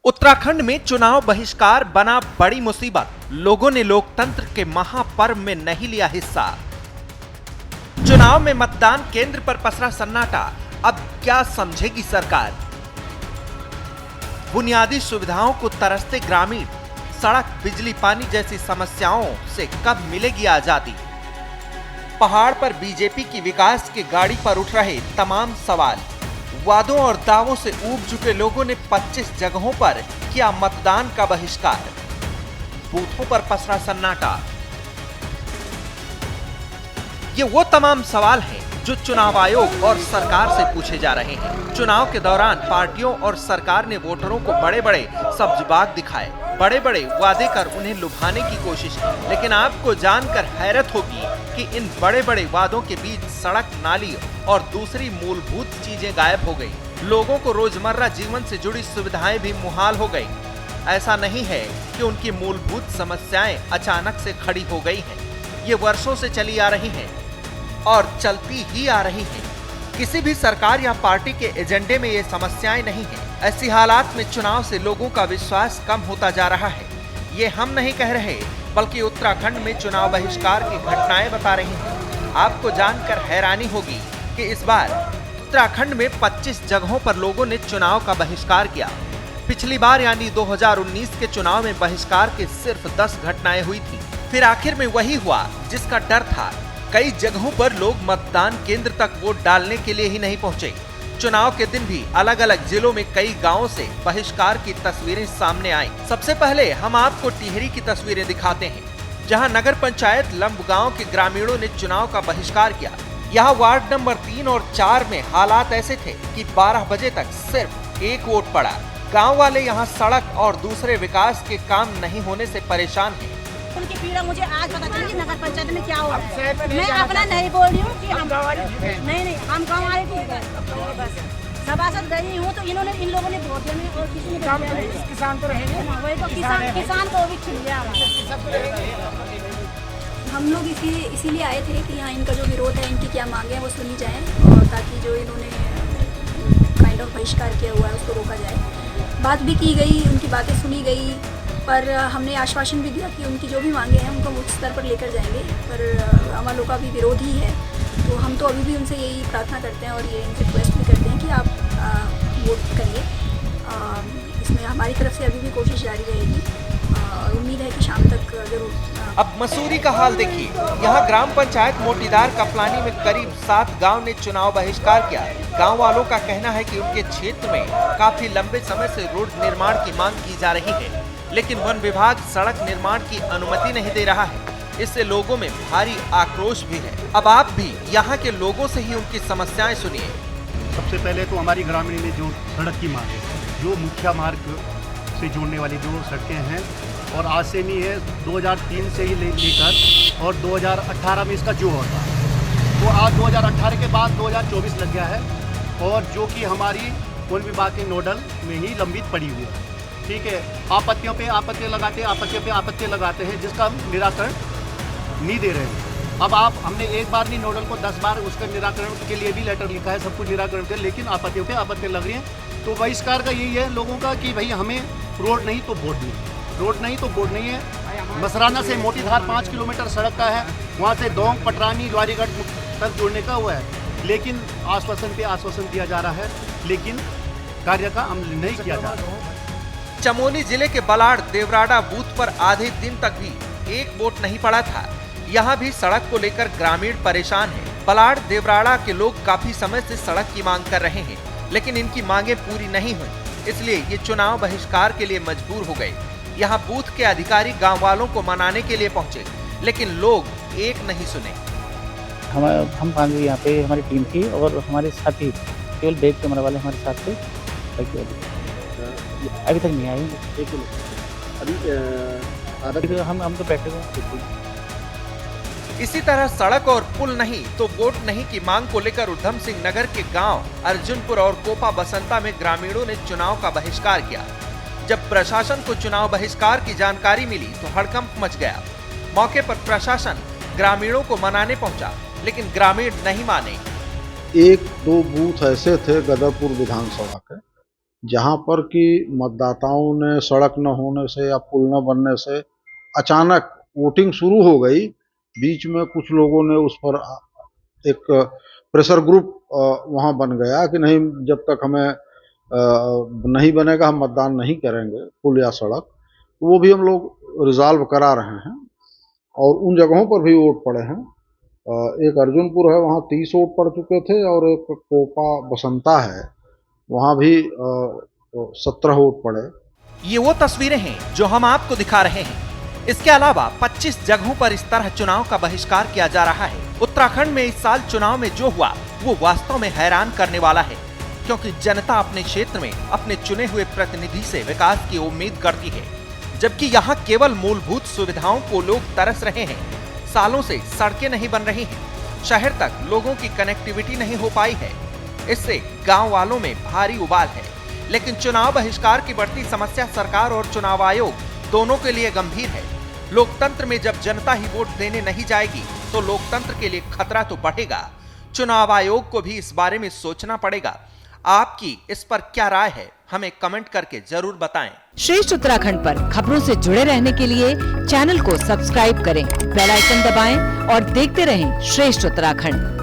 उत्तराखंड में चुनाव बहिष्कार बना बड़ी मुसीबत। लोगों ने लोकतंत्र के महापर्व में नहीं लिया हिस्सा। चुनाव में मतदान केंद्र पर पसरा सन्नाटा। अब क्या समझेगी सरकार? बुनियादी सुविधाओं को तरसते ग्रामीण, सड़क, बिजली, पानी जैसी समस्याओं से कब मिलेगी आजादी? पहाड़ पर बीजेपी की विकास की गाड़ी पर उठ रहे तमाम सवाल। वादों और दावों से ऊब चुके लोगों ने 25 जगहों पर किया मतदान का बहिष्कार। बूथों पर पसरा सन्नाटा। ये वो तमाम सवाल हैं जो चुनाव आयोग और सरकार से पूछे जा रहे हैं। चुनाव के दौरान पार्टियों और सरकार ने वोटरों को बड़े बड़े सब्ज़बाग दिखाए, बड़े बड़े वादे कर उन्हें लुभाने की कोशिश की। लेकिन आपको जानकर हैरत होगी कि इन बड़े बड़े वादों के बीच सड़क, नाली और दूसरी मूलभूत चीजें गायब हो गई। लोगों को रोजमर्रा जीवन से जुड़ी सुविधाएं भी मुहाल हो गई। ऐसा नहीं है कि उनकी मूलभूत समस्याएं अचानक से खड़ी हो गई हैं। ये वर्षों से चली आ रही हैं और चलती ही आ रही हैं। किसी भी सरकार या पार्टी के एजेंडे में ये समस्याएं नहीं हैं। ऐसी हालात में चुनाव से लोगों का विश्वास कम होता जा रहा है। ये हम नहीं कह रहे, बल्कि उत्तराखंड में चुनाव बहिष्कार की घटनाएं बता रही हैं। आपको जानकर हैरानी होगी कि इस बार उत्तराखंड में 25 जगहों पर लोगों ने चुनाव का बहिष्कार किया। पिछली बार यानी 2019 के चुनाव में बहिष्कार की सिर्फ 10 घटनाएं हुई थी। फिर आखिर में वही हुआ जिसका डर था। कई जगहों पर लोग मतदान केंद्र तक वोट डालने के लिए ही नहीं पहुंचे। चुनाव के दिन भी अलग अलग जिलों में कई गांवों से बहिष्कार की तस्वीरें सामने आई। सबसे पहले हम आपको टिहरी की तस्वीरें दिखाते हैं, जहां नगर पंचायत लंब गांव के ग्रामीणों ने चुनाव का बहिष्कार किया। यहां वार्ड नंबर 3 और 4 में हालात ऐसे थे कि 12 बजे तक सिर्फ एक वोट पड़ा। गाँव वाले यहाँ सड़क और दूसरे विकास के काम नहीं होने से परेशान हैं। उनकी पीड़ा मुझे आज पता चली कि नगर पंचायत में क्या हो रहा है। मैं अपना नहीं बोल रही हूँ कि हम नहीं हम गाँव वाले थी। बस सभासद गई हूँ तो इन्होंने इन लोगों ने वोट देने और किसी ने किसान तो रहेंगे, वही तो किसान को भी छीन लिया हमारा। हम लोग इसीलिए आए थे कि यहाँ इनका जो विरोध है, इनकी क्या मांगे हैं वो सुनी जाए, और ताकि जो इन्होंने काइंड ऑफ बहिष्कार किया हुआ है उसको रोका जाए। बात भी की गई, उनकी बातें सुनी गई, पर हमने आश्वासन भी दिया कि उनकी जो भी मांगे हैं उनको उच्च स्तर पर लेकर जाएंगे। पर हमारे लोग का भी विरोध ही है, तो हम तो अभी भी उनसे यही प्रार्थना करते हैं और ये इनसे रिक्वेस्ट भी करते हैं कि आप वोट करिए। इसमें हमारी तरफ से अभी भी कोशिश जारी रहेगी और उम्मीद है कि शाम तक जरूर। अब मसूरी का हाल देखिए। यहाँ ग्राम पंचायत मोटीदार कपलानी में करीब 7 गांव ने चुनाव बहिष्कार किया। गांव वालों का कहना है कि उनके क्षेत्र में काफी लंबे समय से रोड निर्माण की मांग की जा रही है, लेकिन वन विभाग सड़क निर्माण की अनुमति नहीं दे रहा है। इससे लोगों में भारी आक्रोश भी है। अब आप भी यहाँ के लोगों से ही उनकी समस्याएं सुनिए। सबसे पहले तो हमारी ग्रामीण में जो सड़क की मांग है, जो मुख्य मार्ग से जोड़ने वाली जो सड़कें हैं, और आज से नहीं है 2003 से ही लेकर और 2018 में इसका जो होता है, तो आज 2018 के बाद 2024 लग गया है, और जो कि हमारी वन विभाग के नोडल में ही लंबित पड़ी हुई है। ठीक है, आपत्तियों पे आपत्तियां लगाते हैं, जिसका हम निराकरण नहीं दे रहे हैं। अब आप हमने एक बार नहीं, नोडल को 10 बार उसका निराकरण के लिए भी लेटर लिखा है, सब कुछ निराकरण कर, लेकिन आपत्तियों पे आपत्तियां लग रही हैं। तो बहिष्कार का यही है लोगों का कि भाई हमें रोड नहीं तो वोट नहीं, रोड नहीं तो वोट नहीं है। मसराना से मोतीधार 5 किलोमीटर सड़क का है, वहाँ से दोंग, पटरानी, द्वारीगढ़ तक जोड़ने का हुआ है, लेकिन आश्वासन पे आश्वासन दिया जा रहा है, लेकिन कार्य का अमल नहीं किया जा रहा है। चमोली जिले के बलाड़ देवराड़ा बूथ पर आधे दिन तक भी एक वोट नहीं पड़ा था। यहाँ भी सड़क को लेकर ग्रामीण परेशान हैं। बलाड़ देवराड़ा के लोग काफी समय से सड़क की मांग कर रहे हैं, लेकिन इनकी मांगे पूरी नहीं हुई, इसलिए ये चुनाव बहिष्कार के लिए मजबूर हो गए। यहाँ बूथ के अधिकारी गाँव वालों को मनाने के लिए पहुँचे, लेकिन लोग एक नहीं सुने। हम 5 यहाँ पे हमारी टीम थी और हमारे साथी केवल बैक कैमरा वाले हमारे साथ थे। अभी तक नहीं आए। अभी हम तो बैठे हुए। इसी तरह सड़क और पुल नहीं तो वोट नहीं की मांग को लेकर उधम सिंह नगर के गांव अर्जुनपुर और कोपा बसंता में ग्रामीणों ने चुनाव का बहिष्कार किया। जब प्रशासन को चुनाव बहिष्कार की जानकारी मिली तो हड़कंप मच गया। मौके पर प्रशासन ग्रामीणों को मनाने पहुंचा, लेकिन ग्रामीण नहीं माने। 1-2 बूथ ऐसे थे गदरपुर विधानसभा के जहां पर कि मतदाताओं ने सड़क न होने से या पुल न बनने से अचानक वोटिंग शुरू हो गई। बीच में कुछ लोगों ने उस पर एक प्रेशर ग्रुप वहां बन गया कि नहीं, जब तक हमें नहीं बनेगा हम मतदान नहीं करेंगे पुल या सड़क। वो भी हम लोग रिजॉल्व करा रहे हैं और उन जगहों पर भी वोट पड़े हैं। एक अर्जुनपुर है, वहाँ 30 वोट पड़ चुके थे और एक कोपा बसंता है, वहाँ भी 17 वोट पड़े। ये वो तस्वीरें हैं जो हम आपको दिखा रहे हैं। इसके अलावा 25 जगहों पर इस तरह चुनाव का बहिष्कार किया जा रहा है। उत्तराखंड में इस साल चुनाव में जो हुआ वो वास्तव में हैरान करने वाला है, क्योंकि जनता अपने क्षेत्र में अपने चुने हुए प्रतिनिधि से विकास की उम्मीद करती है, जबकि यहाँ केवल मूलभूत सुविधाओं को लोग तरस रहे हैं। सालों से सड़कें नहीं बन रही हैं, शहर तक लोगों की कनेक्टिविटी नहीं हो पाई है। इससे गांव वालों में भारी उबाल है। लेकिन चुनाव बहिष्कार की बढ़ती समस्या सरकार और चुनाव आयोग दोनों के लिए गंभीर है। लोकतंत्र में जब जनता ही वोट देने नहीं जाएगी तो लोकतंत्र के लिए खतरा तो बढ़ेगा। चुनाव आयोग को भी इस बारे में सोचना पड़ेगा। आपकी इस पर क्या राय है, हमें कमेंट करके जरूर बताएं। श्रेष्ठ उत्तराखंड पर खबरों से जुड़े रहने के लिए चैनल को सब्सक्राइब करें, बेल आइकन दबाएं और देखते रहें श्रेष्ठ उत्तराखंड।